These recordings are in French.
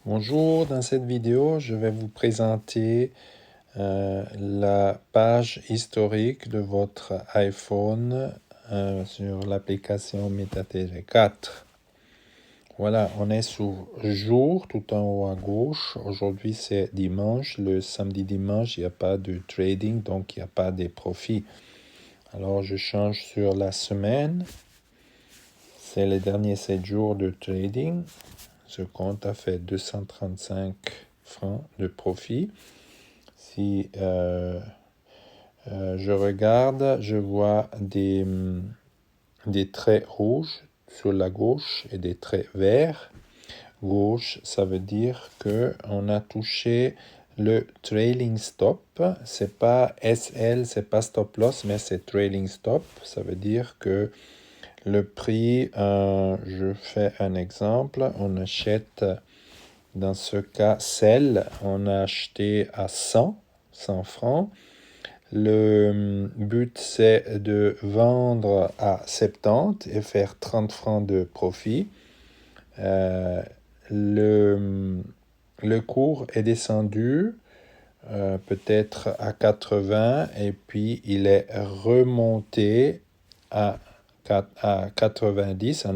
Bonjour, dans cette vidéo, je vais vous présenter la page historique de votre iPhone sur l'application MetaTV 4. Voilà, on est sur jour tout en haut à gauche. Aujourd'hui, c'est dimanche. Le samedi-dimanche, il n'y a pas de trading, donc il n'y a pas de profits. Alors, je change sur la semaine. C'est les derniers 7 jours de trading. Ce compte a fait 235 francs de profit. Si je regarde, je vois des traits rouges sur la gauche et des traits verts. Gauche, ça veut dire qu'on a touché le trailing stop. C'est pas SL, c'est pas stop loss, mais c'est trailing stop. Ça veut dire que le prix, je fais un exemple, on achète, dans ce cas, sel, on a acheté à 100 francs. Le but, c'est de vendre à 70 et faire 30 francs de profit. Le cours est descendu peut-être à 80 et puis il est remonté à 90, à 90.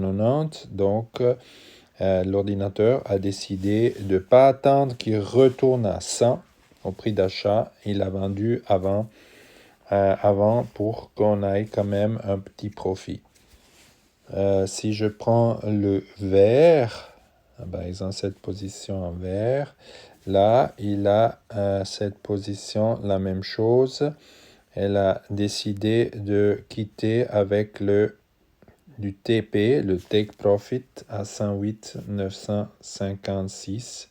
Donc, l'ordinateur a décidé de ne pas attendre qu'il retourne à 100 au prix d'achat. Il a vendu avant pour qu'on ait quand même un petit profit. Si je prends le vert, par exemple cette position en vert, là, il a cette position, la même chose. Elle a décidé de quitter avec du TP, le Take Profit, à 108,956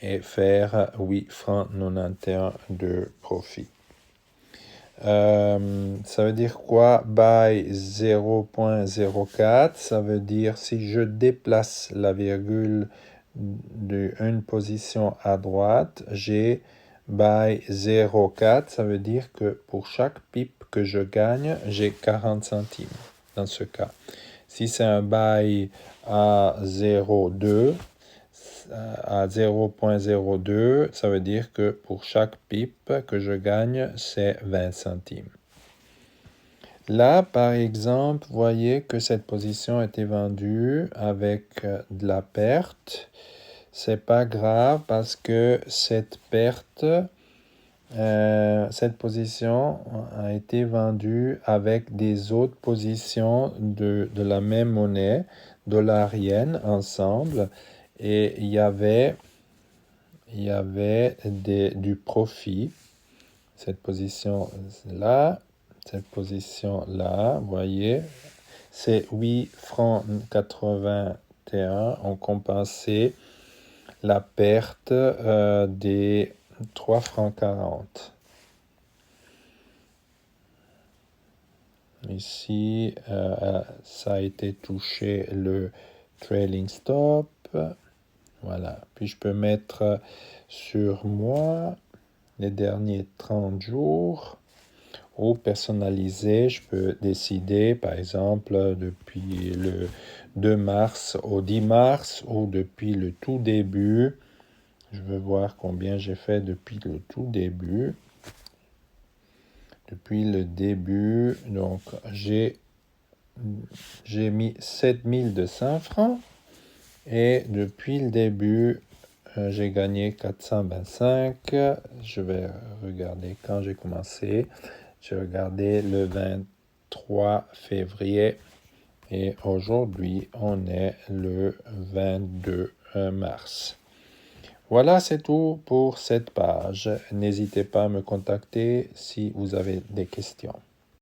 et faire 8 francs 91 de profit. Ça veut dire quoi? Buy 0.04, ça veut dire si je déplace la virgule d'une position à droite, j'ai buy 0.4, ça veut dire que pour chaque pipe que je gagne, j'ai 40 centimes dans ce cas. Si c'est un buy à 0.2, à 0.02, ça veut dire que pour chaque pipe que je gagne, c'est 20 centimes. Là, par exemple, vous voyez que cette position a été vendue avec de la perte. C'est pas grave parce que cette perte, cette position a été vendue avec des autres positions de la même monnaie dollarienne ensemble. Et il y avait du profit. Cette position là, cette position là, vous voyez, c'est 8 francs 81 ont compensé la perte des 3 francs 40. Ici, ça a été touché le trailing stop. Voilà. Puis je peux mettre sur moi les derniers 30 jours ou personnaliser. Je peux décider, par exemple, depuis le 2 mars au 10 mars ou depuis le tout début. Je veux voir combien j'ai fait depuis le tout début. Depuis le début, donc j'ai mis 7200 francs. Et depuis le début, j'ai gagné 425. Je vais regarder quand j'ai commencé. J'ai regardé le 23 février. Et aujourd'hui, on est le 22 mars. Voilà, c'est tout pour cette page. N'hésitez pas à me contacter si vous avez des questions.